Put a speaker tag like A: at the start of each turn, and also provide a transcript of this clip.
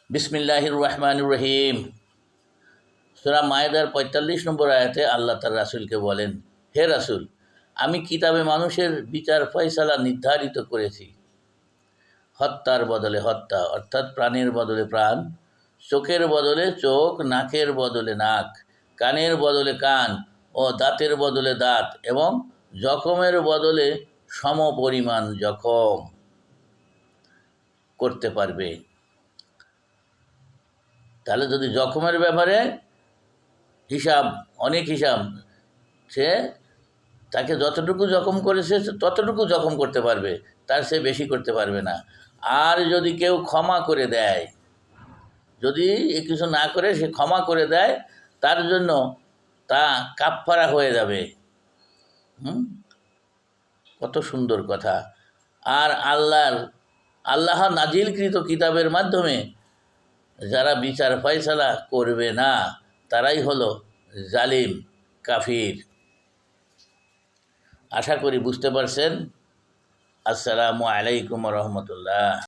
A: বিসমিল্লাহির রহমানির রহিম। সূরা মায়েদার ৪৫ নম্বর আয়াতে আল্লাহ তার রাসূলকে বলেন, হে রাসূল, আমি কিতাবে মানুষের বিচার ফয়সালা নির্ধারিত করেছি। হত্যার বদলে হত্যা, অর্থাৎ প্রাণের বদলে প্রাণ, চোখের বদলে চোখ, নাকের বদলে নাক, কানের বদলে কান ও দাঁতের বদলে দাঁত, এবং জখমের বদলে সমপরিমাণ জখম করতে পারবে। তাহলে যদি জখমের ব্যাপারে অনেক হিসাব, সে তাকে যতটুকু জখম করেছে ততটুকু জখম করতে পারবে, তার সে বেশি করতে পারবে না। আর যদি কেউ ক্ষমা করে দেয়, যদি এ কিছু না করে সে ক্ষমা করে দেয়, তার জন্য তা কাফফারা হয়ে যাবে। কত সুন্দর কথা। আর আল্লাহ নাজিলকৃত কিতাবের মাধ্যমে যারা বিচার ফয়সালা করবে না, তারাই হলো জালিম, কাফির। আশা করি বুঝতে পারছেন। আসসালামু আলাইকুম রহমতুল্লাহ।